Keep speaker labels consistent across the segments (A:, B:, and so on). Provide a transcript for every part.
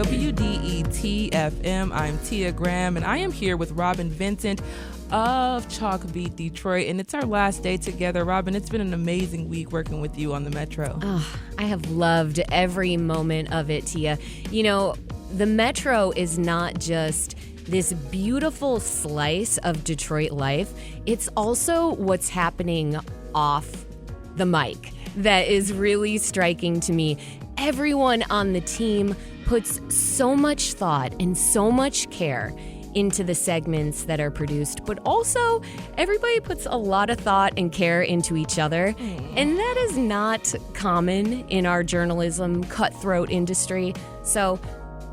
A: WDET-FM. I'm Tia Graham, and I am here with Robin Vincent of Chalk Beat Detroit, and it's our last day together. Robin, it's been an amazing week working with you on the Metro.
B: Oh, I have loved every moment of it, Tia. You know, the Metro is not just this beautiful slice of Detroit life. It's also what's happening off the mic that is really striking to me. Everyone on the team puts so much thought and so much care into the segments that are produced, but also everybody puts a lot of thought and care into each other. And that is not common in our journalism cutthroat industry. So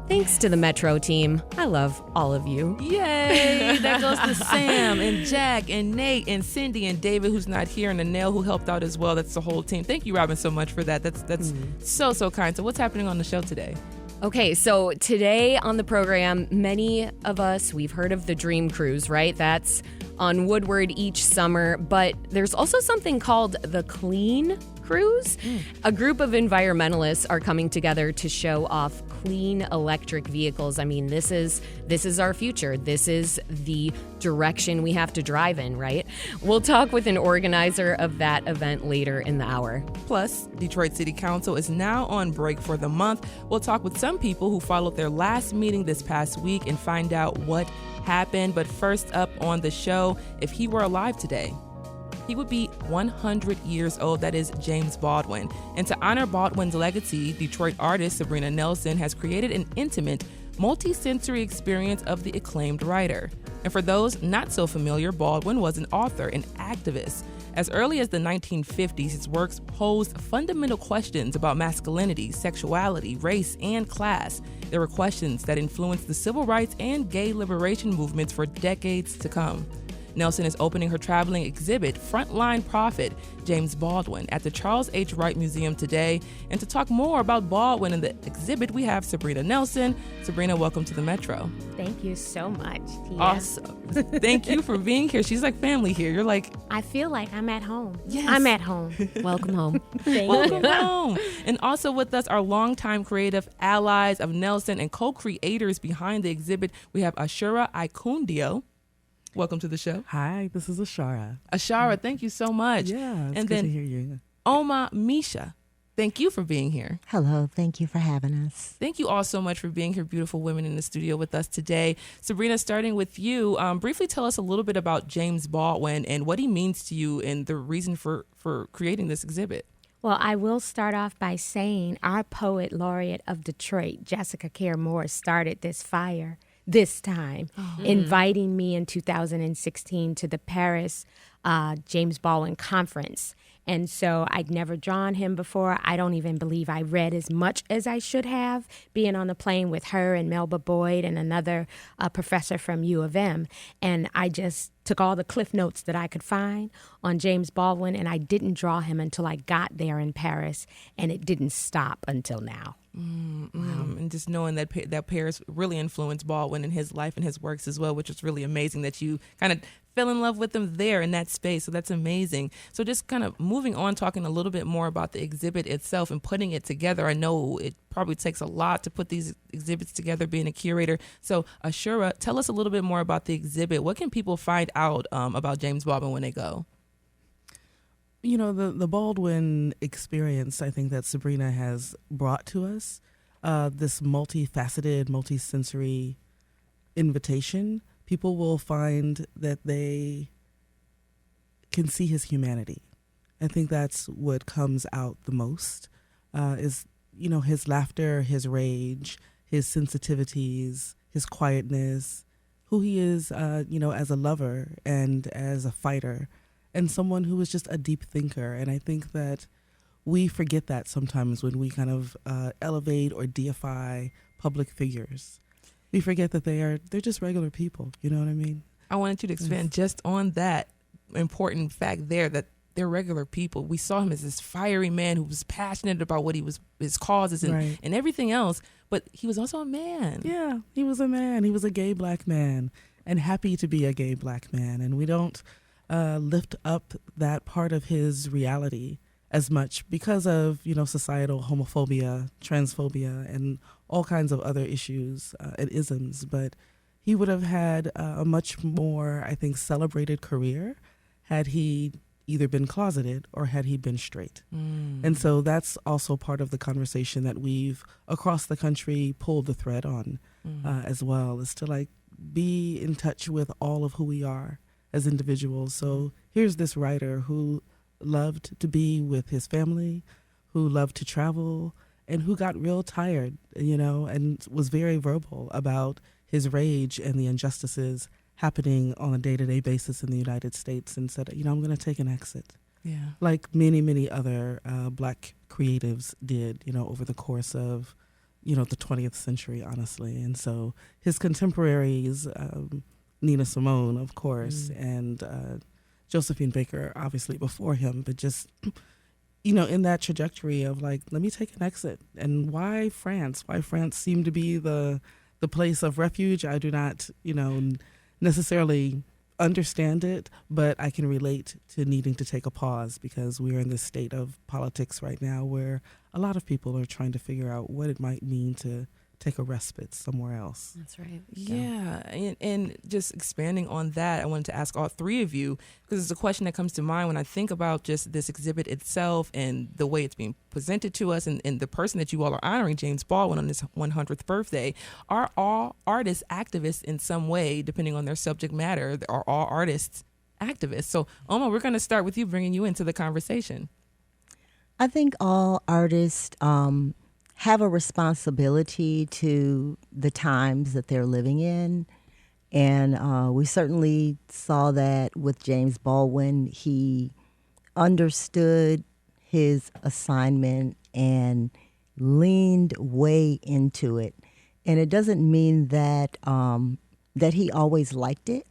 B: thanks to the Metro team. I love all of you.
A: Yay! That goes to Sam and Jack and Nate and Cindy and David, who's not here, and Anel, who helped out as well. That's the whole team. Thank you, Robin, so much for that. That's so kind. So what's happening on the show today?
B: Okay, so today on the program, many of us, we've heard of the Dream Cruise, right? That's on Woodward each summer, but there's also something called the Clean Cruise. A group of environmentalists are coming together to show off clean electric vehicles. I mean, this is our future. This is the direction we have to drive in, right? We'll talk with an organizer of that event later in the hour.
A: Plus, Detroit City Council is now on break for the month. We'll talk with some people who followed their last meeting this past week and find out what happened. But first up on the show, if he were alive today, he would be 100 years old. That is James Baldwin. And to honor Baldwin's legacy, Detroit artist Sabrina Nelson has created an intimate, multi-sensory experience of the acclaimed writer. And for those not so familiar, Baldwin was an author and activist. As early as the 1950s, his works posed fundamental questions about masculinity, sexuality, race, and class. There were questions that influenced the civil rights and gay liberation movements for decades to come. Nelson is opening her traveling exhibit, Frontline Prophet, James Baldwin, at the Charles H. Wright Museum today. And to talk more about Baldwin and the exhibit, we have Sabrina Nelson. Sabrina, welcome to the Metro.
C: Thank you so much, Tia.
A: Awesome. Thank you for being here. She's like family here. You're like...
C: I feel like I'm at home.
A: Yes.
C: I'm at home.
B: Welcome home.
A: Welcome home. And also with us are longtime creative allies of Nelson and co-creators behind the exhibit. We have Ashara Ekundayo. Welcome to the show.
D: Hi, this is Ashara.
A: Ashara, thank you so much.
D: Yeah, it's
A: and
D: good
A: then
D: to hear you.
A: Misha, thank you for being here.
E: Hello, thank you for having us.
A: Thank you all so much for being here, beautiful women in the studio with us today. Sabrina, starting with you, briefly tell us a little bit about James Baldwin and what he means to you and the reason for creating this exhibit.
C: Well, I will start off by saying our poet laureate of Detroit, Jessica Care Moore, started this fire this time, inviting me in 2016 to the Paris James Baldwin conference. And so I'd never drawn him before. I don't even believe I read as much as I should have, being on the plane with her and Melba Boyd and another professor from U of M. And I just took all the cliff notes that I could find on James Baldwin, and I didn't draw him until I got there in Paris, and it didn't stop until now.
A: And just knowing that Paris really influenced Baldwin in his life and his works as well, which is really amazing that you kind of fell in love with him there in that space. So that's amazing. So just kind of moving on, talking a little bit more about the exhibit itself and putting it together. I know it probably takes a lot to put these exhibits together, being a curator. So Ashura, tell us a little bit more about the exhibit. What can people find out about James Baldwin when they go?
D: You know, the Baldwin experience, I think, that Sabrina has brought to us, this multifaceted, multisensory invitation, people will find that they can see his humanity. I think that's what comes out the most, is, you know, his laughter, his rage, his sensitivities, his quietness, who he is, you know, as a lover and as a fighter, and someone who is just a deep thinker. And I think that we forget that sometimes when we kind of elevate or deify public figures. We forget that they're just regular people. You know what I mean?
A: I wanted you to expand just on that important fact there, that they're regular people. We saw him as this fiery man who was passionate about what his causes and everything else, but he was also a man.
D: Yeah, he was a man. He was a gay black man and happy to be a gay black man. And we don't lift up that part of his reality as much because of, you know, societal homophobia, transphobia, and all kinds of other issues and isms, but he would have had a much more, I think, celebrated career had he either been closeted or had he been straight. And so that's also part of the conversation that we've across the country pulled the thread on as well, is to like be in touch with all of who we are as individuals. So here's this writer who loved to be with his family, who loved to travel, and who got real tired, and was very verbal about his rage and the injustices happening on a day-to-day basis in the United States, and said, I'm going to take an exit. Yeah. Like many, many other Black creatives did, over the course of, the 20th century, honestly. And so his contemporaries, Nina Simone, of course, and Josephine Baker, obviously before him, but just, in that trajectory of like, let me take an exit. And why France? Why France seemed to be the place of refuge? I do not, necessarily understand it, but I can relate to needing to take a pause, because we're in this state of politics right now where a lot of people are trying to figure out what it might mean to take a respite somewhere else.
B: That's right.
A: Yeah. And just expanding on that, I wanted to ask all three of you, because it's a question that comes to mind when I think about just this exhibit itself and the way it's being presented to us, and the person that you all are honoring, James Baldwin, on his 100th birthday. Are all artists activists in some way, depending on their subject matter? Are all artists activists? So, Oma, we're going to start with you, bringing you into the conversation.
E: I think all artists have a responsibility to the times that they're living in. And we certainly saw that with James Baldwin. He understood his assignment and leaned way into it. And it doesn't mean that that he always liked it,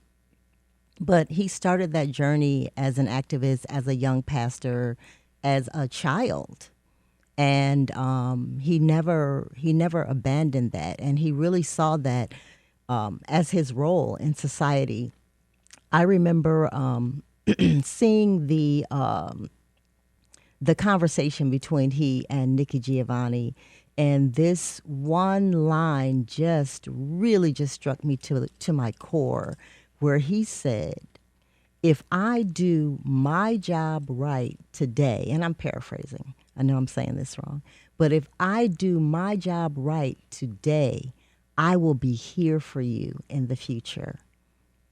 E: but he started that journey as an activist, as a young pastor, as a child. And he never abandoned that, and he really saw that as his role in society. I remember seeing the conversation between he and Nikki Giovanni, and this one line just struck me to my core, where he said, "If I do my job right today," and I'm paraphrasing, I know I'm saying this wrong, but if I do my job right today, I will be here for you in the future.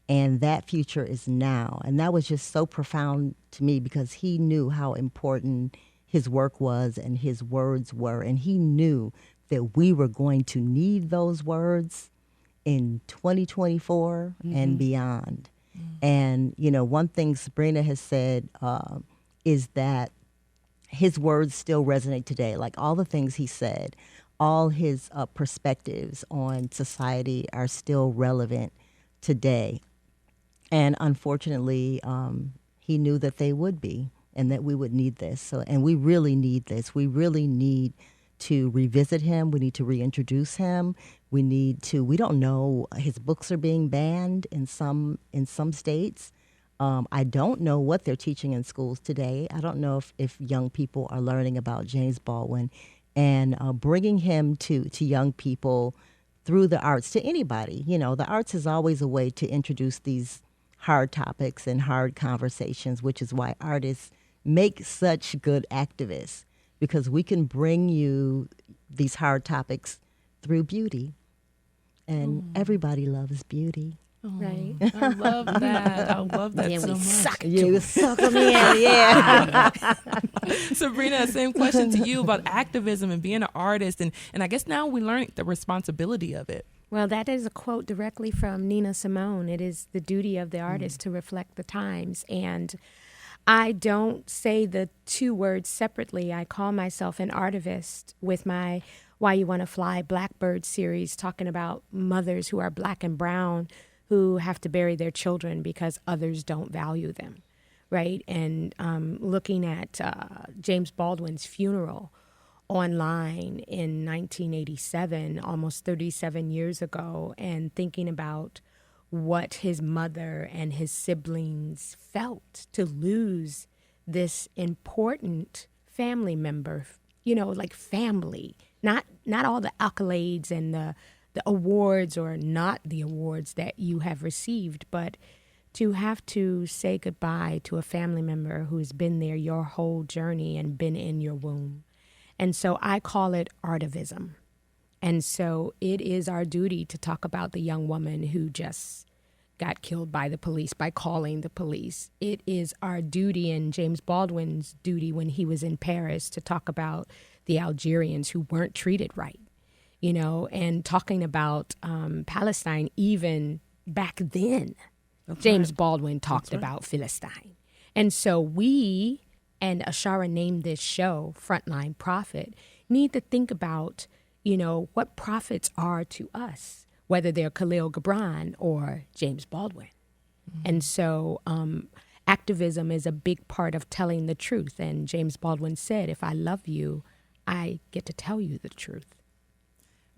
E: And that future is now. And that was just so profound to me, because he knew how important his work was and his words were. And he knew that we were going to need those words in 2024 and beyond. And, one thing Sabrina has said is that his words still resonate today. Like all the things he said, all his perspectives on society are still relevant today. And unfortunately, he knew that they would be, and that we would need this. So, and we really need this. We really need to revisit him. We need to reintroduce him. We don't know, his books are being banned in some states. I don't know what they're teaching in schools today. I don't know if young people are learning about James Baldwin, and bringing him to young people through the arts, to anybody. The arts is always a way to introduce these hard topics and hard conversations, which is why artists make such good activists, because we can bring you these hard topics through beauty. And everybody loves beauty.
C: Right.
A: I love that. I love that
B: Yeah,
A: so much.
B: suck
E: them in, yeah.
A: Sabrina, same question to you about activism and being an artist. And I guess now we learn the responsibility of it.
C: Well, that is a quote directly from Nina Simone. It is the duty of the artist to reflect the times. And I don't say the two words separately. I call myself an artivist with my Why You Want to Fly Blackbird series, talking about mothers who are Black and brown who have to bury their children because others don't value them, right? And looking at James Baldwin's funeral online in 1987, almost 37 years ago, and thinking about what his mother and his siblings felt to lose this important family member, like family, not all the accolades and the awards or not the awards that you have received, but to have to say goodbye to a family member who's been there your whole journey and been in your womb. And so I call it artivism. And so it is our duty to talk about the young woman who just got killed by the police by calling the police. It is our duty and James Baldwin's duty when he was in Paris to talk about the Algerians who weren't treated right, you know, and talking about Palestine even back then.
D: That's
C: James
D: right.
C: Baldwin talked about Philistine. And so we, and Ashara named this show Frontline Prophet, need to think about, you know, what prophets are to us, whether they're Khalil Gibran or James Baldwin. Mm-hmm. And so activism is a big part of telling the truth. And James Baldwin said, if I love you, I get to tell you the truth.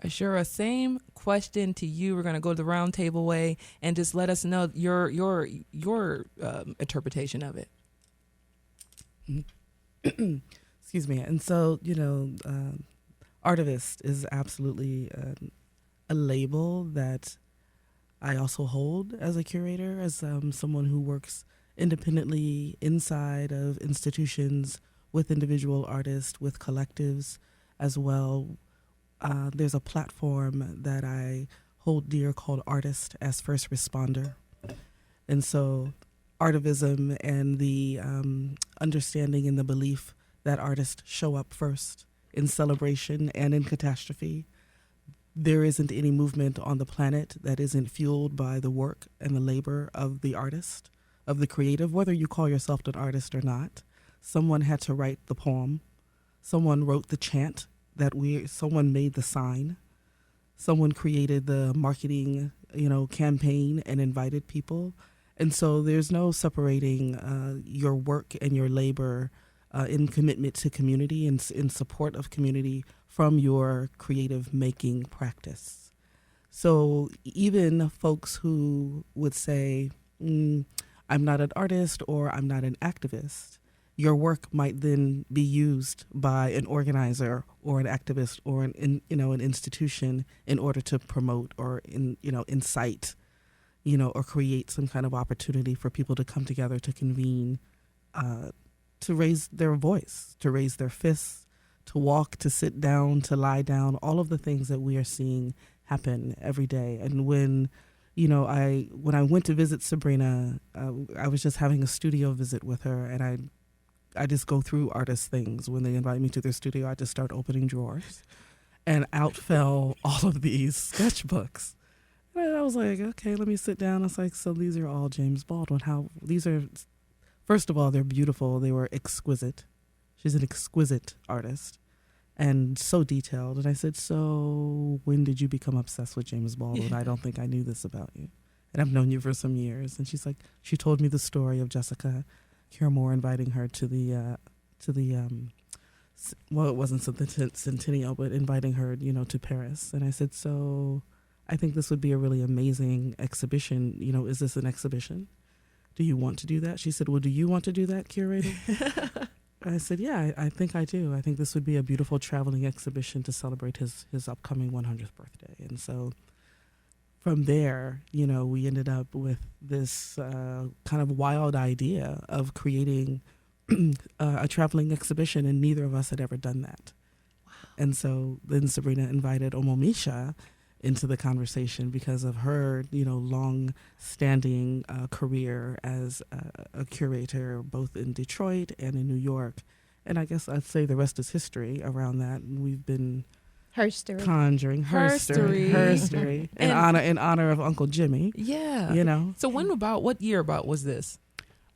A: Ashara, same question to you. We're going to go the round table way and just let us know your interpretation of it.
D: Excuse me. And so, you know, artivist is absolutely a label that I also hold as a curator, as someone who works independently inside of institutions with individual artists, with collectives as well. There's a platform that I hold dear called Artist as First Responder. And so artivism and the understanding and the belief that artists show up first in celebration and in catastrophe. There isn't any movement on the planet that isn't fueled by the work and the labor of the artist, of the creative, whether you call yourself an artist or not. Someone had to write the poem. Someone wrote the chant someone made the sign. Someone created the marketing, campaign and invited people. And so there's no separating your work and your labor in commitment to community and in support of community from your creative making practice. So even folks who would say, I'm not an artist or I'm not an activist, your work might then be used by an organizer or an activist or an institution in order to promote or incite, or create some kind of opportunity for people to come together, to convene, to raise their voice, to raise their fists, to walk, to sit down, to lie down, all of the things that we are seeing happen every day. And when I went to visit Sabrina, I was just having a studio visit with her, and I just go through artist things. When they invite me to their studio, I just start opening drawers, and out fell all of these sketchbooks. And I was like, okay, let me sit down. I was like, so these are all James Baldwin. First of all, they're beautiful. They were exquisite. She's an exquisite artist and so detailed. And I said, so when did you become obsessed with James Baldwin? Yeah. I don't think I knew this about you. And I've known you for some years. And she's like, she told me the story of Jessica Caramore inviting her to the well, it wasn't the centennial, but inviting her, to Paris. And I said, so I think this would be a really amazing exhibition. Is this an exhibition? Do you want to do that? She said, well, do you want to do that, curator? I said, yeah, I think I do. I think this would be a beautiful traveling exhibition to celebrate his upcoming 100th birthday. And so from there, we ended up with this kind of wild idea of creating a traveling exhibition, and neither of us had ever done that. Wow. And so then Sabrina invited Misha into the conversation because of her, long-standing career as a curator, both in Detroit and in New York. And I guess I'd say the rest is history around that. And we've been conjuring her story in honor of Uncle Jimmy.
A: Yeah. So what year was this?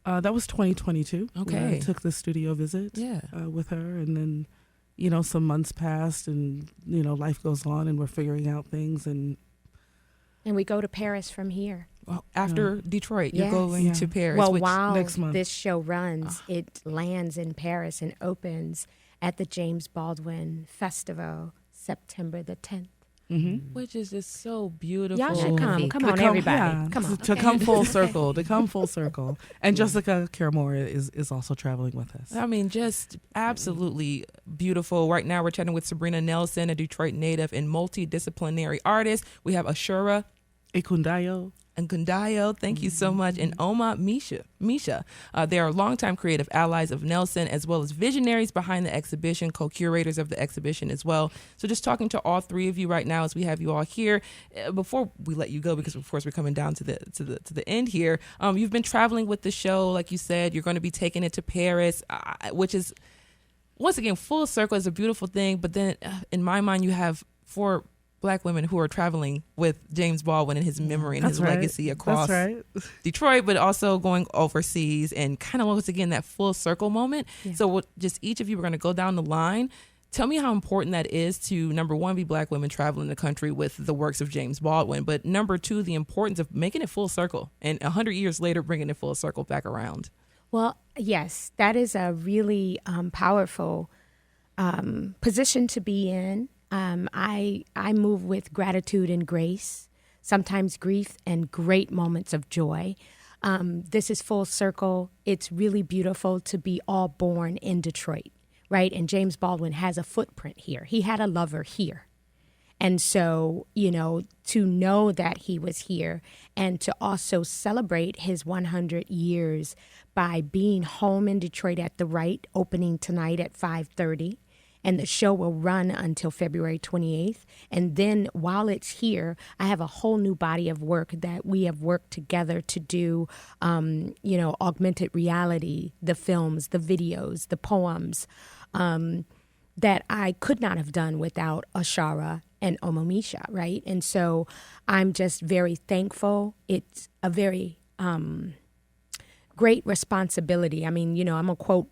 D: That was 2022.
A: Okay.
D: I took the studio visit with her, and then some months passed, and life goes on, and we're figuring out things, and
C: we go to Paris from here.
A: Well, after Detroit, you're going to Paris.
C: Well, while
D: next month.
C: This show runs, it lands in Paris and opens at the James Baldwin Festival September the 10th.
A: which is just so beautiful.
C: Y'all should come. Come on,
D: come-
C: everybody.
D: yeah,
C: Come on.
D: to come full circle. To come full circle. And Jessica Caramore is also traveling with us.
A: I mean, just absolutely beautiful. Right now, we're chatting with Sabrina Nelson, a Detroit native and multidisciplinary artist. We have Ashara
D: Ekundayo.
A: and Ekundayo, thank you so much, and Misha. They are longtime creative allies of Nelson, as well as visionaries behind the exhibition, co-curators of the exhibition as well. So just talking to all three of you right now as we have you all here. Before we let you go, because of course we're coming down to the end here, you've been traveling with the show, like you said. You're going to be taking it to Paris, which is, once again, full circle. Is a beautiful thing. But then in my mind, you have 4 Black women who are traveling with James Baldwin and his memory and his legacy across Detroit, but also going overseas, and kind of once again that full circle moment. Yeah. So just each of you, we're going to go down the line. Tell me how important that is to, number one, be Black women traveling the country with the works of James Baldwin, but number 2, the importance of making it full circle and 100 years later bringing it full circle back around.
C: Well, yes, that is a really powerful position to be in. I move with gratitude and grace, sometimes grief and great moments of joy. This is full circle. It's really beautiful to be all born in Detroit, right? And James Baldwin has a footprint here. He had a lover here. And so, to know that he was here and to also celebrate his 100 years by being home in Detroit at the Wright, opening tonight at 5:30. And the show will run until February 28th. And then while it's here, I have a whole new body of work that we have worked together to do, augmented reality, the films, the videos, the poems, that I could not have done without Ashara and Misha, right? And so I'm just very thankful. It's a very great responsibility. I mean, I'm going to quote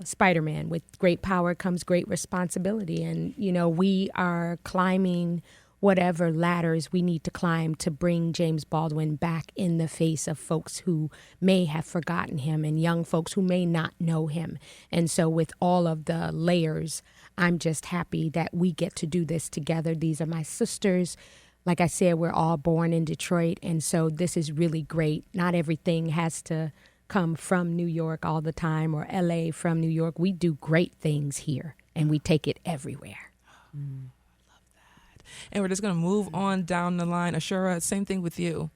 C: Spider-Man, with great power comes great responsibility. And, we are climbing whatever ladders we need to climb to bring James Baldwin back in the face of folks who may have forgotten him and young folks who may not know him. And so with all of the layers, I'm just happy that we get to do this together. These are my sisters. Like I said, we're all born in Detroit. And so this is really great. Not everything has to come from New York all the time, or LA from New York. We do great things here and we take it everywhere.
A: I love that. And we're just going to move on down the line. Ashara, same thing with you.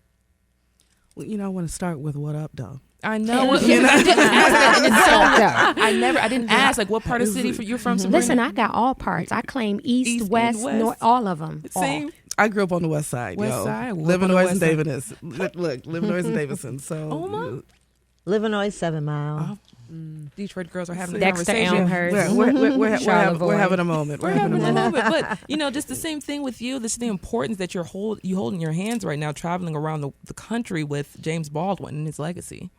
D: Well, I want to start with what up, though.
A: I know. I didn't ask that. I didn't ask, like, what part of the city you're from, Sabrina?
C: Listen, I got all parts. I claim east, west, north, all of them.
A: Same.
D: I grew up on the west side.
A: West side.
D: Livernois and Davidson. Look, Livernois and Davidson. So,
E: Livernois 7 Mile.
A: Detroit girls are having a
C: Dexter,
A: conversation.
C: Elmhurst.
D: We're having a moment.
A: We're having a moment. But, just the same thing with you. This is the importance that you hold in your hands right now, traveling around the country with James Baldwin and his legacy.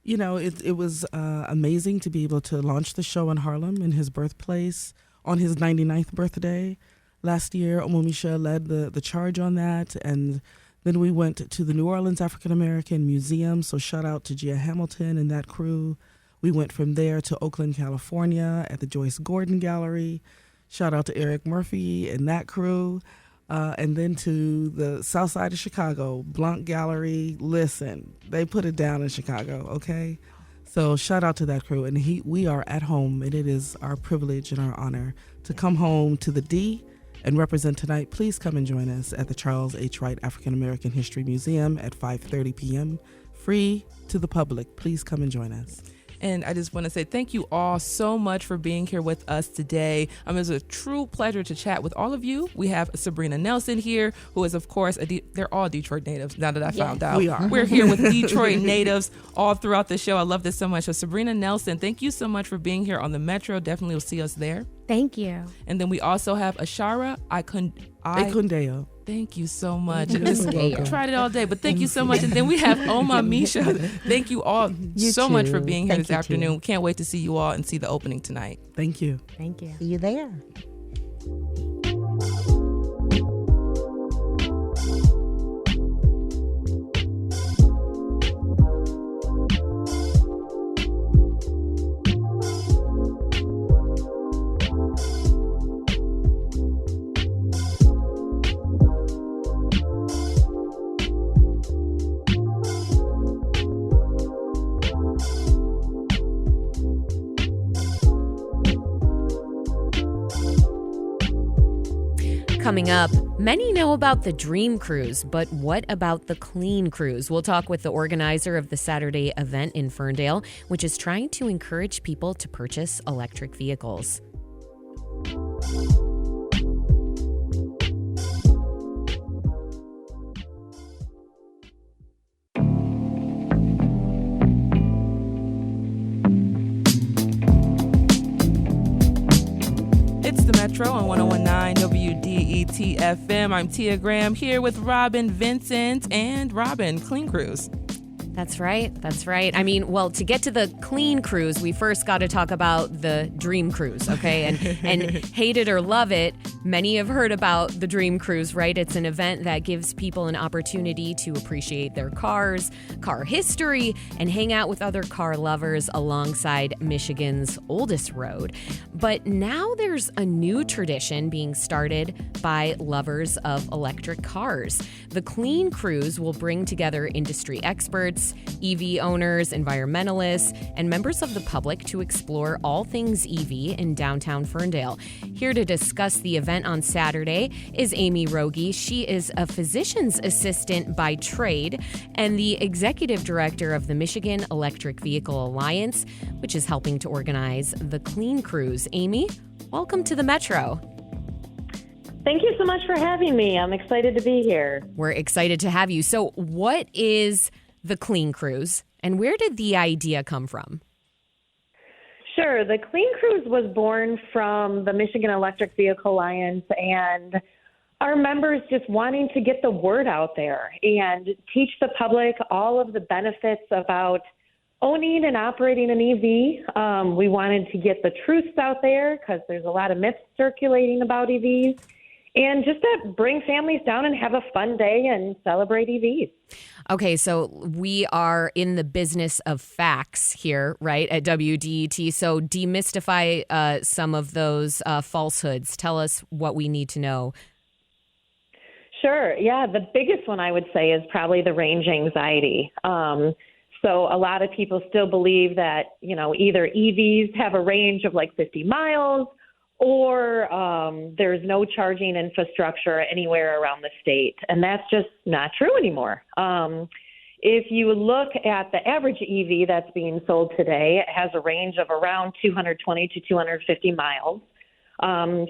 D: It was amazing to be able to launch the show in Harlem, in his birthplace, on his 99th birthday. Last year, Misha led the charge on that, and then we went to the New Orleans African American Museum, so shout out to Gia Hamilton and that crew. We went from there to Oakland, California at the Joyce Gordon Gallery. Shout out to Eric Murphy and that crew. And then to the south side of Chicago, Blanc Gallery. Listen, they put it down in Chicago, okay? So shout out to that crew. And we are at home, and it is our privilege and our honor to come home to the D and represent tonight. Please come and join us at the Charles H. Wright African American History Museum at 5:30 p.m. Free to the public. Please come and join us.
A: And I just want to say thank you all so much for being here with us today. It was a true pleasure to chat with all of you. We have Sabrina Nelson here, who is, of course, they're all Detroit natives, now that I found out.
D: We are.
A: We're here with Detroit natives all throughout the show. I love this so much. So Sabrina Nelson, thank you so much for being here on the Metro. Definitely will see us there.
C: Thank you.
A: And then we also have Ashara
D: Ekundayo.
A: Thank you so much. I just tried it all day, but thank you so much. And then we have Misha. Thank you all so much for being here this afternoon. Can't wait to see you all and see the opening tonight.
D: Thank you.
C: Thank you.
E: See you there.
B: Coming up, many know about the Dream Cruise, but what about the Clean Cruise? We'll talk with the organizer of the Saturday event in Ferndale, which is trying to encourage people to purchase electric vehicles.
A: Metro on 101.9 WDET FM. I'm Tia Graham here with Robin Vincent and Robin, Clean Cruise.
B: That's right. That's right. I mean, well, to get to the Clean Cruise, we first got to talk about the Dream Cruise, okay? And hate it or love it, many have heard about the Dream Cruise, right? It's an event that gives people an opportunity to appreciate their cars, car history, and hang out with other car lovers alongside Michigan's oldest road. But now there's a new tradition being started by lovers of electric cars. The Clean Cruise will bring together industry experts, EV owners, environmentalists, and members of the public to explore all things EV in downtown Ferndale. Here to discuss the event on Saturday is Amy Rogie. She is a physician's assistant by trade and the executive director of the Michigan Electric Vehicle Alliance, which is helping to organize the Clean Cruise. Amy, welcome to the Metro.
F: Thank you so much for having me. I'm excited to be here.
B: We're excited to have you. So what is the Clean Cruise, and where did the idea come from?
F: Sure. The Clean Cruise was born from the Michigan Electric Vehicle Alliance and our members just wanting to get the word out there and teach the public all of the benefits about owning and operating an EV. We wanted to get the truths out there because there's a lot of myths circulating about EVs. And just to bring families down and have a fun day and celebrate EVs.
B: Okay, so we are in the business of facts here, right, at WDET. So demystify some of those falsehoods. Tell us what we need to know.
F: Sure. Yeah, the biggest one I would say is probably the range anxiety. So a lot of people still believe that, either EVs have a range of like 50 miles or there's no charging infrastructure anywhere around the state. And that's just not true anymore. If you look at the average EV that's being sold today, it has a range of around 220 to 250 miles.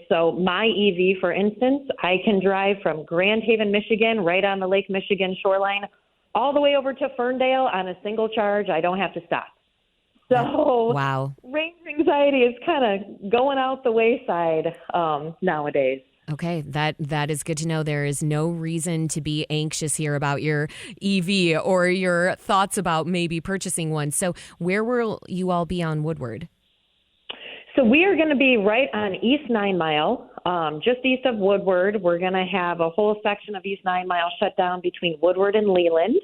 F: So my EV, for instance, I can drive from Grand Haven, Michigan, right on the Lake Michigan shoreline, all the way over to Ferndale on a single charge. I don't have to stop. So
B: wow.
F: Range anxiety is kind of going out the wayside nowadays.
B: Okay, that is good to know. There is no reason to be anxious here about your EV or your thoughts about maybe purchasing one. So where will you all be on Woodward?
F: So we are going to be right on East 9 Mile, just east of Woodward. We're going to have a whole section of East 9 Mile shut down between Woodward and Leland.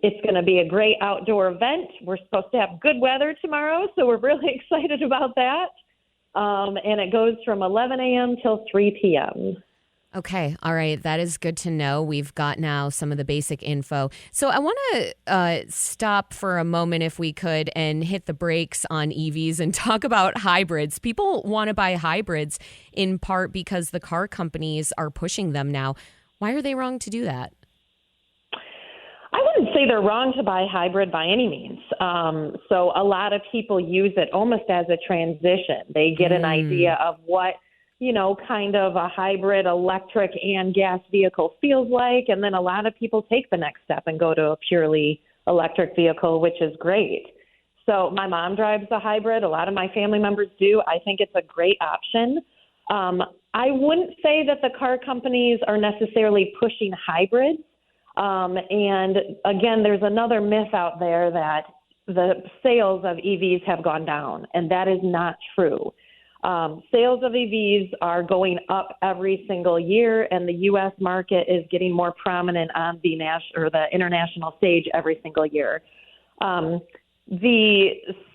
F: It's going to be a great outdoor event. We're supposed to have good weather tomorrow, so we're really excited about that. And it goes from 11 a.m. till 3 p.m.
B: Okay. All right. That is good to know. We've got now some of the basic info. So I want to stop for a moment, if we could, and hit the brakes on EVs and talk about hybrids. People want to buy hybrids in part because the car companies are pushing them now. Why are they wrong to do that?
F: I wouldn't say they're wrong to buy hybrid by any means. So a lot of people use it almost as a transition. They get an idea of what, kind of a hybrid electric and gas vehicle feels like. And then a lot of people take the next step and go to a purely electric vehicle, which is great. So my mom drives a hybrid. A lot of my family members do. I think it's a great option. I wouldn't say that the car companies are necessarily pushing hybrids. And again, there's another myth out there that the sales of EVs have gone down, and that is not true. Sales of EVs are going up every single year, and the U.S. market is getting more prominent on the international stage every single year. The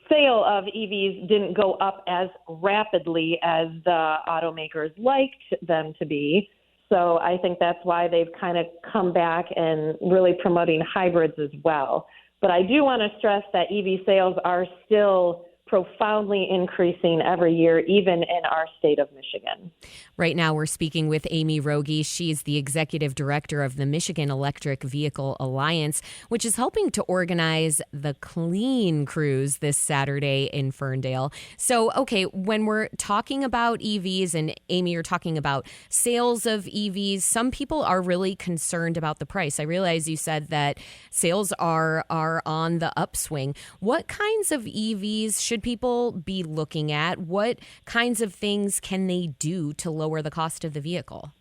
F: sale of EVs didn't go up as rapidly as the automakers liked them to be. So I think that's why they've kind of come back and really promoting hybrids as well. But I do want to stress that EV sales are still profoundly increasing every year, even in our state of Michigan.
B: Right now, we're speaking with Amy Rogie. She's the executive director of the Michigan Electric Vehicle Alliance, which is helping to organize the Clean Cruise this Saturday in Ferndale. So, okay, when we're talking about EVs, and Amy, you're talking about sales of EVs, some people are really concerned about the price. I realize you said that sales are on the upswing. What kinds of EVs should people be looking at? What kinds of things can they do to lower the cost of the vehicle?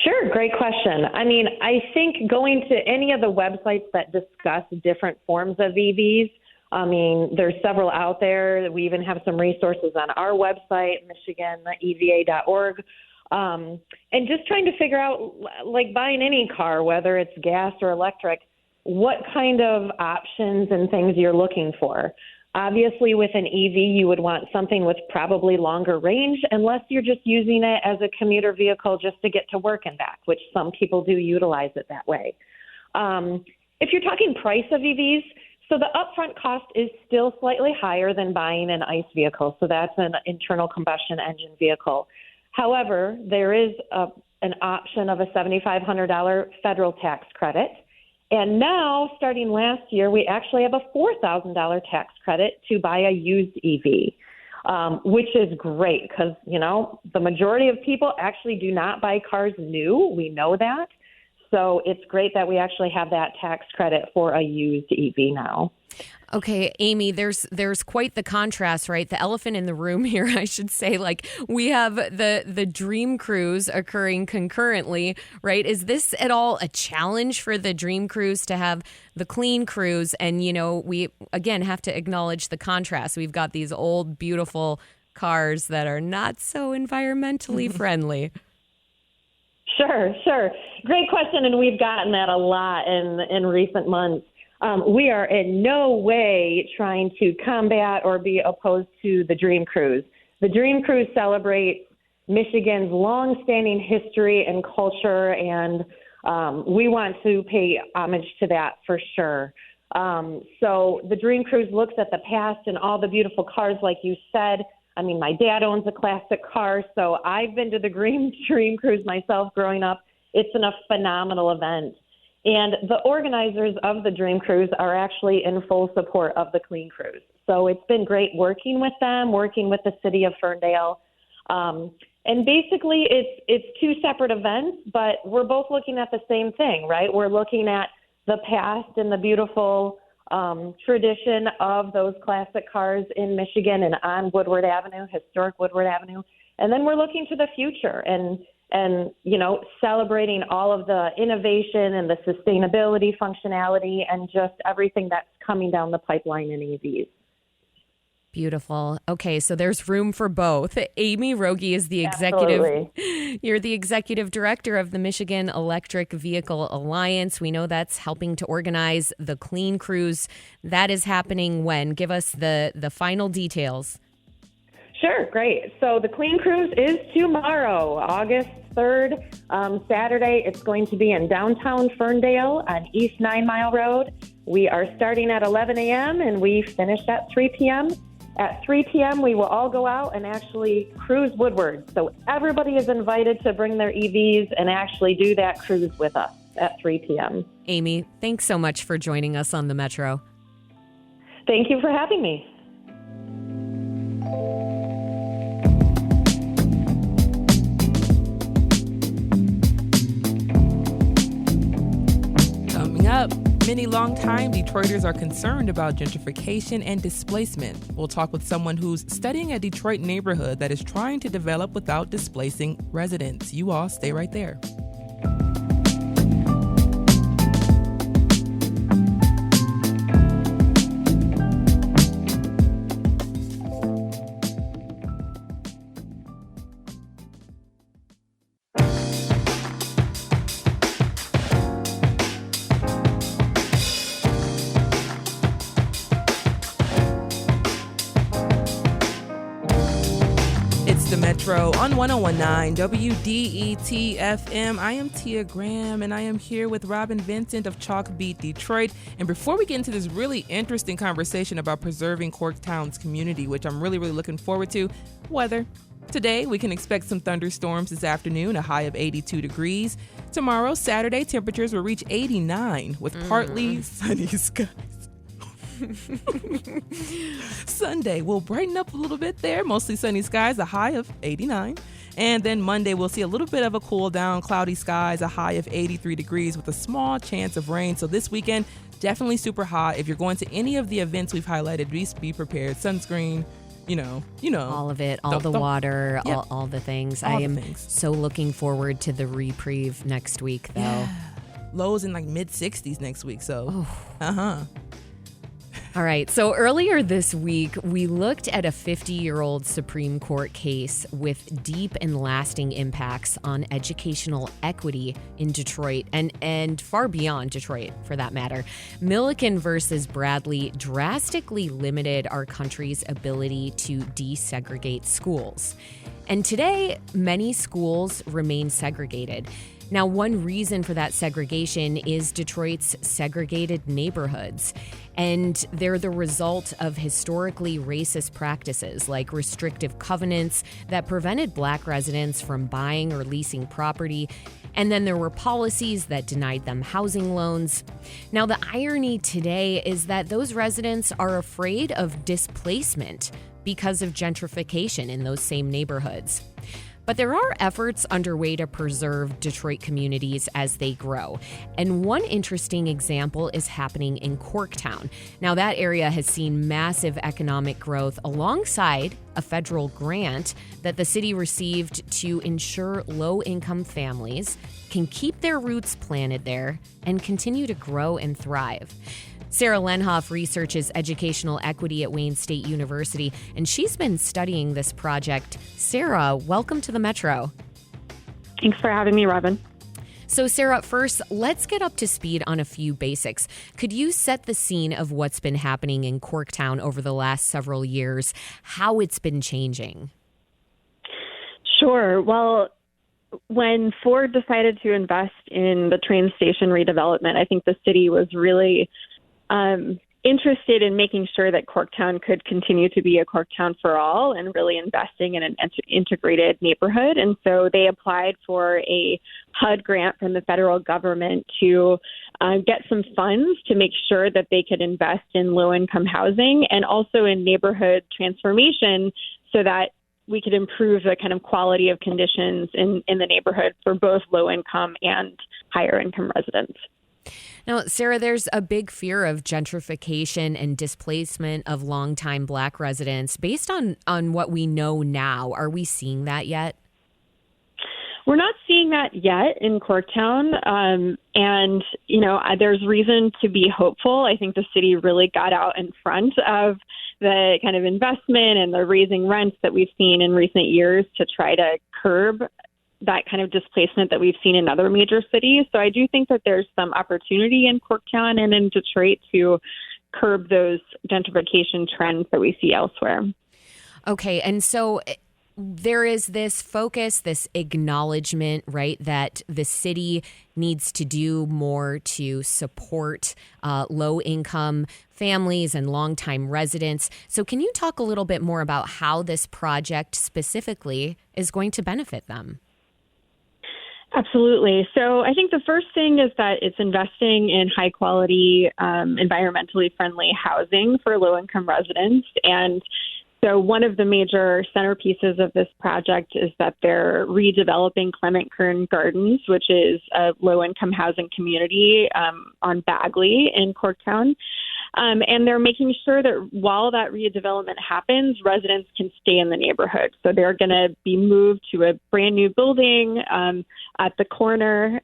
F: Sure, great question. I mean, I think going to any of the websites that discuss different forms of EVs, I mean, there's several out there. We even have some resources on our website, michiganeva.org. And just trying to figure out, like buying any car, whether it's gas or electric, what kind of options and things you're looking for. Obviously, with an EV, you would want something with probably longer range, unless you're just using it as a commuter vehicle just to get to work and back, which some people do utilize it that way. If you're talking price of EVs, so the upfront cost is still slightly higher than buying an ICE vehicle. So that's an internal combustion engine vehicle. However, there is an option of a $7,500 federal tax credit. And now, starting last year, we actually have a $4,000 tax credit to buy a used EV, which is great because, you know, the majority of people actually do not buy cars new. We know that. So it's great that we actually have that tax credit for a used EV now.
B: Okay, Amy, there's quite the contrast, right? The elephant in the room here, I should say. Like, we have the Dream Cruise occurring concurrently, right? Is this at all a challenge for the Dream Cruise to have the Clean Cruise? And, you know, we, again, have to acknowledge the contrast. We've got these old, beautiful cars that are not so environmentally friendly.
F: Sure. Great question, and we've gotten that a lot in recent months. We are in no way trying to combat or be opposed to the Dream Cruise. The Dream Cruise celebrates Michigan's long-standing history and culture, and we want to pay homage to that for sure. So the Dream Cruise looks at the past and all the beautiful cars, like you said. I mean, my dad owns a classic car, so I've been to the Dream Cruise myself growing up. It's a phenomenal event. And the organizers of the Dream Cruise are actually in full support of the Clean Cruise. So it's been great working with them, working with the city of Ferndale. And basically, it's two separate events, but we're both looking at the same thing, right? We're looking at the past and the beautiful tradition of those classic cars in Michigan and on Woodward Avenue, historic Woodward Avenue. And then we're looking to the future and you know, celebrating all of the innovation and the sustainability functionality and just everything that's coming down the pipeline in EVs.
B: Beautiful. Okay, so there's room for both. Amy Rogie is the executive.
F: Absolutely.
B: You're the executive director of the Michigan Electric Vehicle Alliance. We know that's helping to organize the Clean Cruise. That is happening when? Give us the final details.
F: Sure, great. So the Clean Cruise is tomorrow, August 3rd, Saturday. It's going to be in downtown Ferndale on East 9 Mile Road. We are starting at 11 a.m. and we finish at 3 p.m. At 3 p.m., we will all go out and actually cruise Woodward. So everybody is invited to bring their EVs and actually do that cruise with us at 3 p.m.
B: Amy, thanks so much for joining us on the Metro.
F: Thank you for having me.
A: Coming up, many longtime Detroiters are concerned about gentrification and displacement. We'll talk with someone who's studying a Detroit neighborhood that is trying to develop without displacing residents. You all stay right there. Metro on 101.9 WDET FM. I am Tia Graham, and I am here with Robin Vincent of Chalk Beat Detroit. And before we get into this really interesting conversation about preserving Corktown's community, which I'm really looking forward to, weather. Today, we can expect some thunderstorms this afternoon, a high of 82 degrees. Tomorrow, Saturday, temperatures will reach 89 with partly sunny skies. Sunday will brighten up a little bit there, mostly sunny skies, a high of 89. And then Monday, we'll see a little bit of a cool down, cloudy skies, a high of 83 degrees with a small chance of rain. So this weekend, definitely super hot. If you're going to any of the events we've highlighted, please be prepared. Sunscreen, you know.
B: All of it, all the water,
A: yeah.
B: all the things.
A: All
B: I
A: the
B: am
A: things.
B: so looking forward to the reprieve next week, though.
A: Yeah. Lows in like mid-60s next week, so.
B: All right. So earlier this week, we looked at a 50-year-old Supreme Court case with deep and lasting impacts on educational equity in Detroit and far beyond Detroit, for that matter. Milliken versus Bradley drastically limited our country's ability to desegregate schools. And today, many schools remain segregated. Now, one reason for that segregation is Detroit's segregated neighborhoods. And they're the result of historically racist practices like restrictive covenants that prevented Black residents from buying or leasing property. And then there were policies that denied them housing loans. Now, the irony today is that those residents are afraid of displacement because of gentrification in those same neighborhoods. But there are efforts underway to preserve Detroit communities as they grow. And one interesting example is happening in Corktown. Now, that area has seen massive economic growth alongside a federal grant that the city received to ensure low-income families can keep their roots planted there and continue to grow and thrive. Sarah Lenhoff researches educational equity at Wayne State University, and she's been studying this project. Sarah, welcome to the Metro.
G: Thanks for having me, Robin.
B: So, Sarah, first, let's get up to speed on a few basics. Could you set the scene of what's been happening in Corktown over the last several years, how it's been changing?
G: Sure. Well, when Ford decided to invest in the train station redevelopment, I think the city was really interested in making sure that Corktown could continue to be a Corktown for all and really investing in an integrated neighborhood. And so they applied for a HUD grant from the federal government to get some funds to make sure that they could invest in low-income housing and also in neighborhood transformation so that we could improve the kind of quality of conditions in the neighborhood for both low-income and higher-income residents.
B: Now, Sarah, there's a big fear of gentrification and displacement of longtime Black residents. Based on what we know now, are we seeing that yet?
G: We're not seeing that yet in Corktown. And, there's reason to be hopeful. I think the city really got out in front of the kind of investment and the raising rents that we've seen in recent years to try to curb that kind of displacement that we've seen in other major cities. So I do think that there's some opportunity in Corktown and in Detroit to curb those gentrification trends that we see elsewhere.
B: Okay, and so there is this focus, this acknowledgement, right, that the city needs to do more to support low-income families and longtime residents. So can you talk a little bit more about how this project specifically is going to benefit them?
G: Absolutely. So I think the first thing is that it's investing in high quality, environmentally friendly housing for low income residents. And so one of the major centerpieces of this project is that they're redeveloping Clement Kern Gardens, which is a low income housing community on Bagley in Corktown. And they're making sure that while that redevelopment happens, residents can stay in the neighborhood. So they're going to be moved to a brand new building at the corner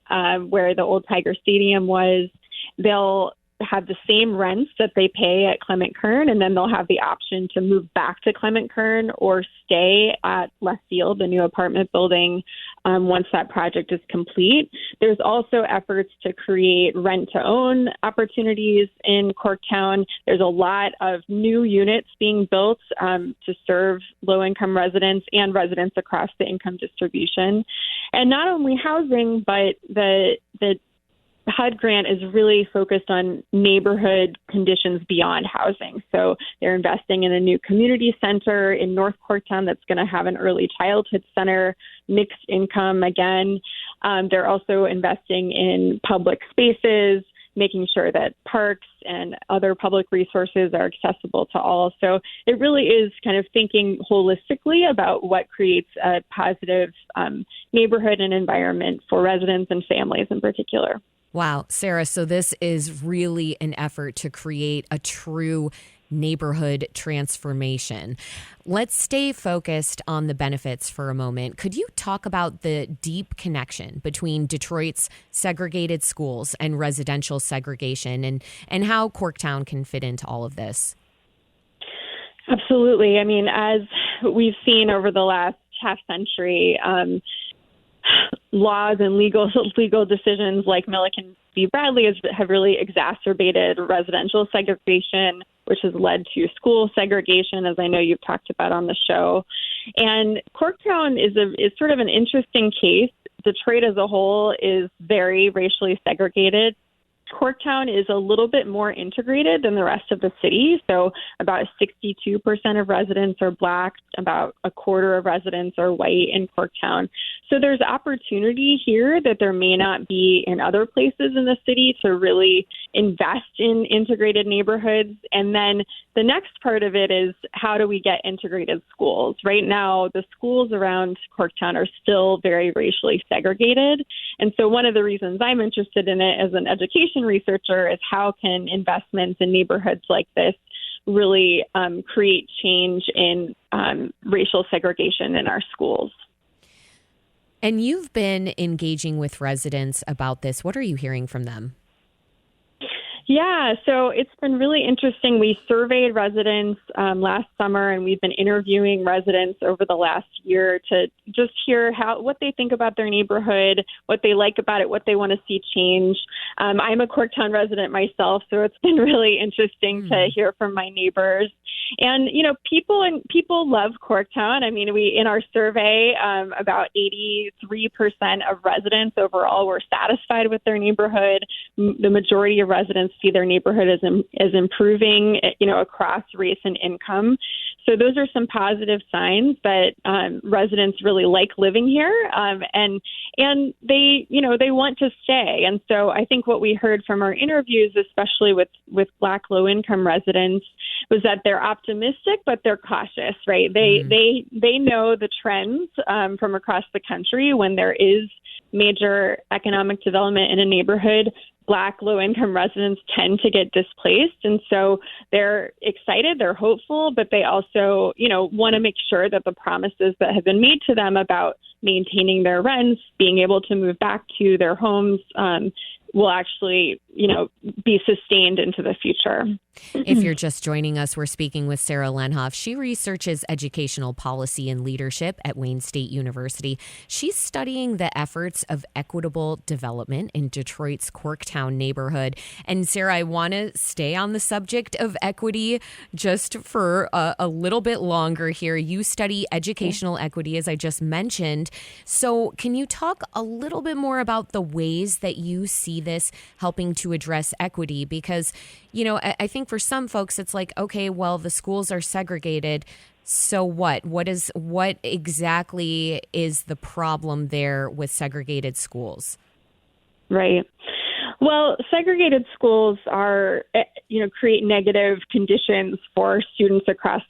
G: where the old Tiger Stadium was. They'll have the same rents that they pay at Clement Kern, and then they'll have the option to move back to Clement Kern or stay at Left Field, the new apartment building, once that project is complete. There's also efforts to create rent-to-own opportunities in Corktown. There's a lot of new units being built to serve low-income residents and residents across the income distribution. And not only housing, but the HUD grant is really focused on neighborhood conditions beyond housing. So they're investing in a new community center in North Corktown that's going to have an early childhood center, mixed income again. They're also investing in public spaces, making sure that parks and other public resources are accessible to all. So it really is kind of thinking holistically about what creates a positive neighborhood and environment for residents and families in particular.
B: Wow, Sarah, so this is really an effort to create a true neighborhood transformation. Let's stay focused on the benefits for a moment. Could you talk about the deep connection between Detroit's segregated schools and residential segregation and how Corktown can fit into all of this?
G: Absolutely. I mean, as we've seen over the last half century, laws and legal decisions like Milliken v. Bradley have really exacerbated residential segregation, which has led to school segregation, as I know you've talked about on the show. And Corktown is sort of an interesting case. Detroit as a whole is very racially segregated. Corktown is a little bit more integrated than the rest of the city. So about 62% of residents are Black, about a quarter of residents are white in Corktown. So there's opportunity here that there may not be in other places in the city to really invest in integrated neighborhoods. And then the next part of it is, how do we get integrated schools? Right now, the schools around Corktown are still very racially segregated. And so one of the reasons I'm interested in it as an education researcher is how can investments in neighborhoods like this really create change in racial segregation in our schools.
B: And you've been engaging with residents about this. What are you hearing from them?
G: Yeah, so it's been really interesting. We surveyed residents last summer, and we've been interviewing residents over the last year to just hear what they think about their neighborhood, what they like about it, what they want to see change. I'm a Corktown resident myself, so it's been really interesting to hear from my neighbors. And, you know, people love Corktown. I mean, in our survey, about 83% of residents overall were satisfied with their neighborhood. The majority of residents see their neighborhood as improving, you know, across race and income. So those are some positive signs that residents really like living here, and they, you know, they want to stay. And so I think what we heard from our interviews, especially with Black low-income residents, was that they're optimistic, but they're cautious, right? They know the trends from across the country. When there is major economic development in a neighborhood, Black low-income residents tend to get displaced. And so they're excited, they're hopeful, but they also, you know, want to make sure that the promises that have been made to them about maintaining their rents, being able to move back to their homes, will actually, you know, be sustained into the future.
B: If you're just joining us, we're speaking with Sarah Lenhoff. She researches educational policy and leadership at Wayne State University. She's studying the efforts of equitable development in Detroit's Corktown neighborhood. And Sarah, I want to stay on the subject of equity just for a little bit longer here. You study educational equity, as I just mentioned. So can you talk a little bit more about the ways that you see this helping to address equity? Because, you know, I think for some folks, it's like, okay, well, the schools are segregated. So what? What exactly is the problem there with segregated schools?
G: Right. Well, segregated schools are, you know, create negative conditions for students across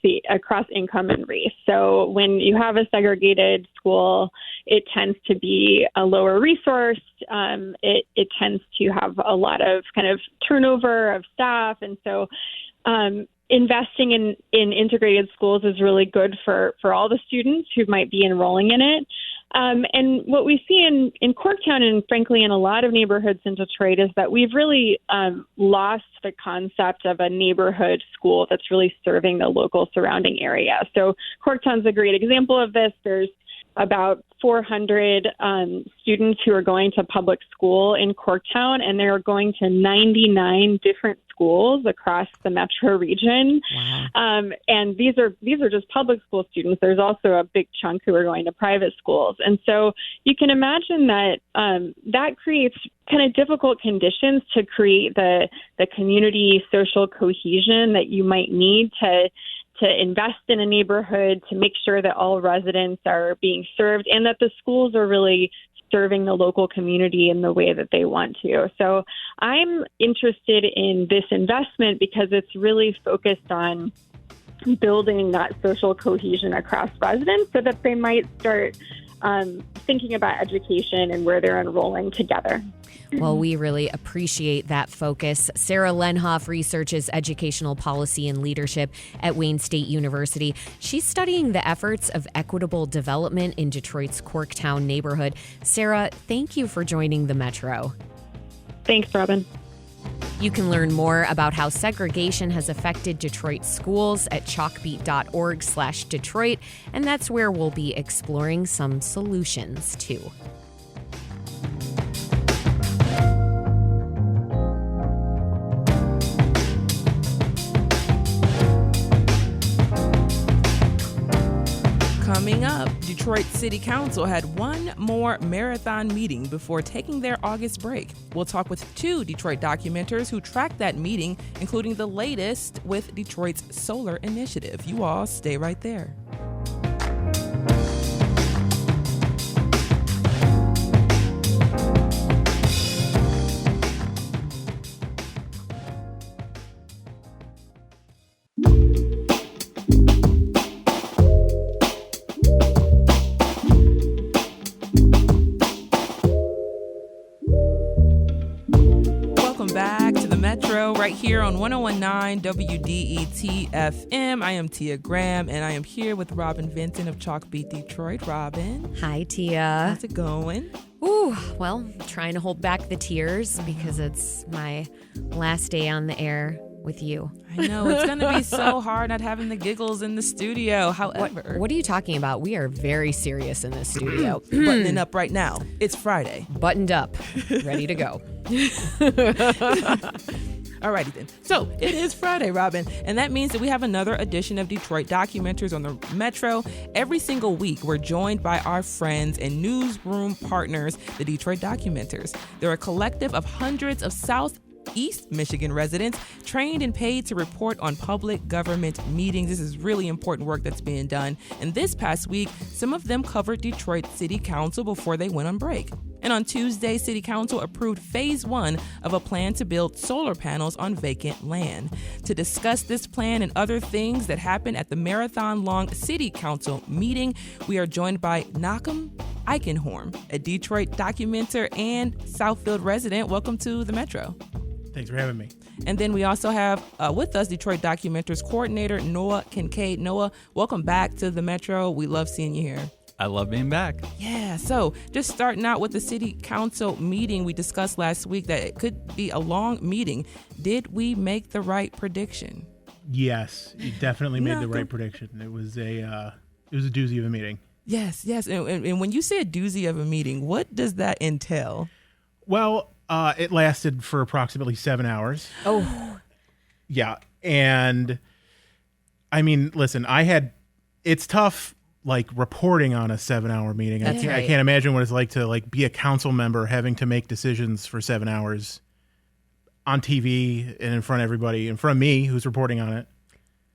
G: income and race. So when you have a segregated school, it tends to be a lower resource. It tends to have a lot of kind of turnover of staff, and so investing in integrated schools is really good for all the students who might be enrolling in it. And what we see in Corktown and frankly in a lot of neighborhoods in Detroit is that we've really lost the concept of a neighborhood school that's really serving the local surrounding area. So Corktown's a great example of this. There's about 400 students who are going to public school in Corktown, and they're going to 99 different schools across the metro region.
B: Wow.
G: And these are just public school students. There's also a big chunk who are going to private schools. And so you can imagine that that creates kind of difficult conditions to create the community social cohesion that you might need to invest in a neighborhood, to make sure that all residents are being served and that the schools are really serving the local community in the way that they want to. So I'm interested in this investment because it's really focused on building that social cohesion across residents so that they might start thinking about education and where they're enrolling together.
B: Well, we really appreciate that focus. Sarah Lenhoff researches educational policy and leadership at Wayne State University. She's studying the efforts of equitable development in Detroit's Corktown neighborhood. Sarah, thank you for joining the Metro.
G: Thanks, Robin.
B: You can learn more about how segregation has affected Detroit schools at chalkbeat.org/Detroit, and that's where we'll be exploring some solutions too.
A: Coming up, Detroit City Council had one more marathon meeting before taking their August break. We'll talk with two Detroit documenters who tracked that meeting, including the latest with Detroit's solar initiative. You all stay right there. Right here on 101.9 WDET FM. I am Tia Graham, and I am here with Robin Vinton of Chalkbeat Detroit. Robin.
B: Hi, Tia.
A: How's it going?
B: Ooh, well, trying to hold back the tears because it's my last day on the air with you.
A: I know. It's going to be so hard not having the giggles in the studio. However.
B: What are you talking about? We are very serious in this studio.
A: Buttoning up right now. It's Friday.
B: Buttoned up. Ready to go.
A: Alrighty then. So it is Friday, Robin, and that means that we have another edition of Detroit Documenters on the Metro. Every single week, we're joined by our friends and newsroom partners, the Detroit Documenters. They're a collective of hundreds of Southeast Michigan residents trained and paid to report on public government meetings. This is really important work that's being done. And this past week, some of them covered Detroit City Council before they went on break. And on Tuesday, City Council approved Phase 1 of a plan to build solar panels on vacant land. To discuss this plan and other things that happened at the marathon-long City Council meeting, we are joined by Nachum Eichenhorn, a Detroit documenter and Southfield resident. Welcome to the Metro.
H: Thanks for having me.
A: And then we also have with us Detroit Documenters coordinator Noah Kincaid. Noah, welcome back to the Metro. We love seeing you here.
I: I love being back.
A: Yeah, so just starting out with the City Council meeting, we discussed last week that it could be a long meeting. Did we make the right prediction?
H: Yes, you definitely made the right prediction. It was a doozy of a meeting.
A: Yes. And when you say a doozy of a meeting, what does that entail?
H: Well, it lasted for approximately 7 hours.
B: Oh.
H: Yeah, and I mean, listen, it's tough like reporting on a 7-hour meeting.
B: That's right.
H: I can't imagine what it's like to be a council member having to make decisions for 7 hours on TV and in front of everybody, in front of me who's reporting on it.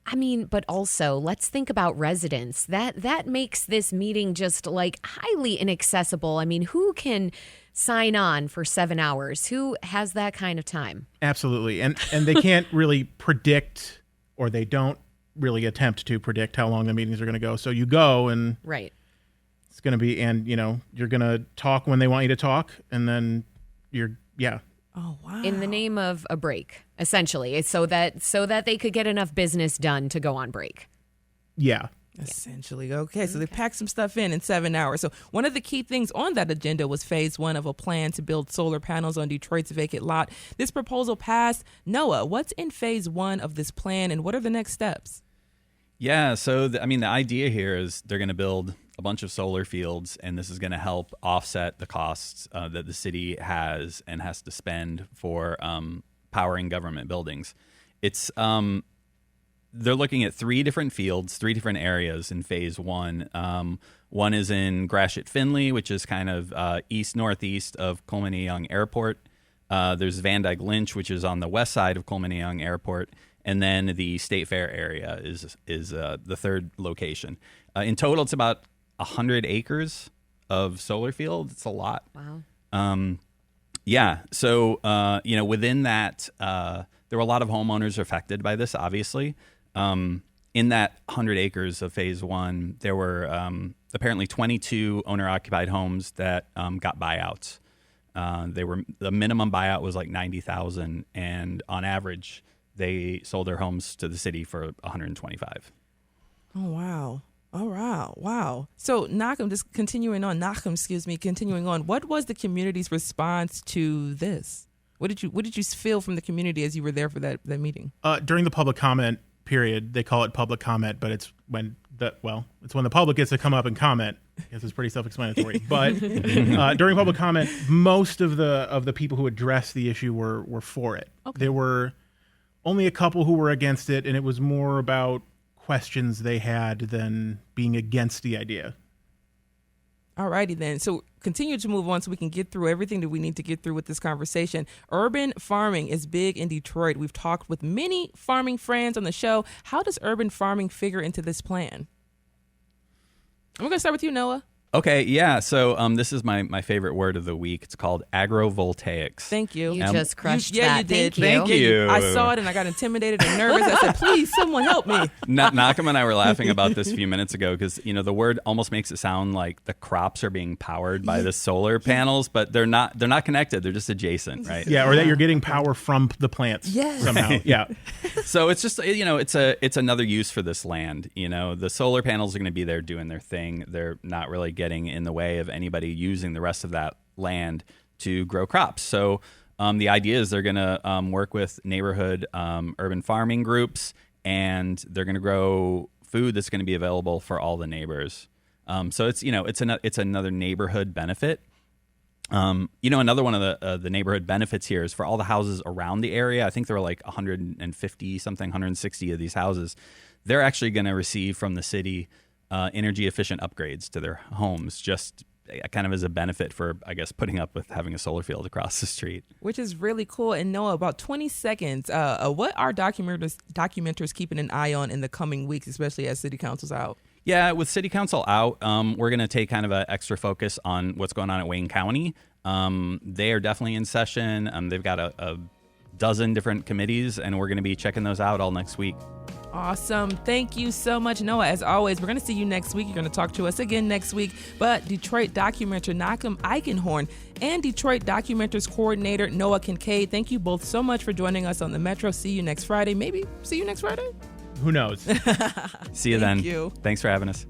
B: I mean, but also let's think about residents. That makes this meeting just like highly inaccessible. I mean, who can sign on for 7 hours? Who has that kind of time?
H: Absolutely. And they can't really predict, or they don't really attempt to predict how long the meetings are going to go. So you go and
B: right.
H: It's going to be, and you're going to talk when they want you to talk, and then
A: Oh, wow.
B: In the name of a break, essentially. It's so that they could get enough business done to go on break.
H: Yeah.
A: Essentially. Okay, so they packed some stuff in 7 hours. So one of the key things on that agenda was phase 1 of a plan to build solar panels on Detroit's vacant lot. This proposal passed. Noah, what's in phase 1 of this plan, and what are the next steps?
I: Yeah, so the idea here is they're going to build a bunch of solar fields, and this is going to help offset the costs that the city has to spend for powering government buildings. It's they're looking at 3 different fields, 3 different areas in phase 1. One is in Gratiot-Finley, which is kind of east-northeast of Coleman-Young Airport. There's Van Dyke Lynch, which is on the west side of Coleman-Young Airport. And then the State Fair area is the third location. In total, it's about 100 acres of solar field. It's a lot.
B: Wow.
I: Yeah. So, within that, there were a lot of homeowners affected by this, obviously. In that 100 acres of phase 1, there were apparently 22 owner-occupied homes that got buyouts. The minimum buyout was like $90,000, and on average, they sold their homes to the city for $125,000.
A: Oh, wow. Oh, wow. So continuing on, what was the community's response to this? What did you feel from the community as you were there for that meeting?
H: During the public comment period, they call it public comment, but it's when the public gets to come up and comment. I guess it's pretty self-explanatory. But during public comment, most of the people who addressed the issue were for it. Okay. There were only a couple who were against it, and it was more about questions they had than being against the idea.
A: All righty then. So continue to move on so we can get through everything that we need to get through with this conversation. Urban farming is big in Detroit. We've talked with many farming friends on the show. How does urban farming figure into this plan? We're going to start with you, Noah.
I: Okay, yeah. So this is my favorite word of the week. It's called agrovoltaics.
A: Thank you.
B: You just crushed
A: that.
B: You did.
I: Thank you.
A: I saw it and I got intimidated and nervous. I said, please, someone help me.
I: Nakam and I were laughing about this a few minutes ago because, the word almost makes it sound like the crops are being powered by the solar panels, but they're not connected. They're just adjacent, right?
H: Yeah, or that you're getting power from the plants somehow. Yeah.
I: So it's just, it's another use for this land. The solar panels are going to be there doing their thing. They're not really getting in the way of anybody using the rest of that land to grow crops. So the idea is they're going to work with neighborhood urban farming groups, and they're going to grow food that's going to be available for all the neighbors. So it's another neighborhood benefit. Another one of the neighborhood benefits here is for all the houses around the area. I think there are like 160 of these houses. They're actually going to receive from the city energy efficient upgrades to their homes, just kind of as a benefit for, I guess, putting up with having a solar field across the street.
A: Which is really cool. And Noah, about 20 seconds, what are documenters keeping an eye on in the coming weeks, especially as City Council's out?
I: Yeah, with City Council out, we're going to take kind of an extra focus on what's going on at Wayne County. They are definitely in session. They've got a dozen different committees, and we're going to be checking those out all next week.
A: Awesome. Thank you so much, Noah. As always, we're going to see you next week. You're going to talk to us again next week. But Detroit documenter Nakam Eichenhorn and Detroit Documenters coordinator Noah Kincaid, thank you both so much for joining us on the Metro. See you next Friday. Maybe see you next Friday?
H: Who knows?
I: See you then.
A: Thank you.
I: Thanks for having us.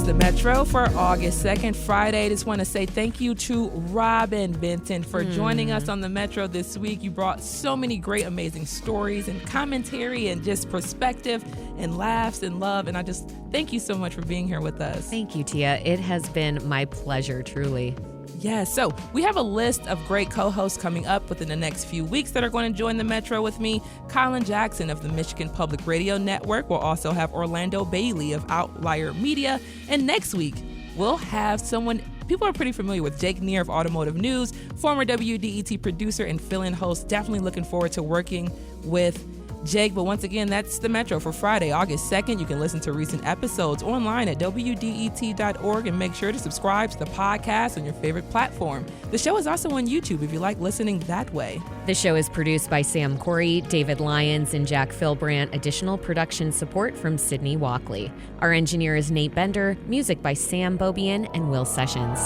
A: The Metro for August 2nd, Friday. I just want to say thank you to Robin Benton for joining us on the Metro this week. You brought so many great, amazing stories and commentary and just perspective and laughs and love. And I just thank you so much for being here with us.
B: Thank you, Tia. It has been my pleasure, truly.
A: Yeah, so we have a list of great co-hosts coming up within the next few weeks that are going to join the Metro with me. Colin Jackson of the Michigan Public Radio Network. We'll also have Orlando Bailey of Outlier Media. And next week, we'll have someone people are pretty familiar with, Jake Neer of Automotive News, former WDET producer and fill-in host. Definitely looking forward to working with Jake. But once again, that's the Metro for Friday, August 2nd. You can listen to recent episodes online at WDET.org and make sure to subscribe to the podcast on your favorite platform. The show is also on YouTube if you like listening that way.
B: The show is produced by Sam Corey, David Lyons, and Jack Philbrandt. Additional production support from Sydney Walkley. Our engineer is Nate Bender. Music by Sam Bobian and Will Sessions.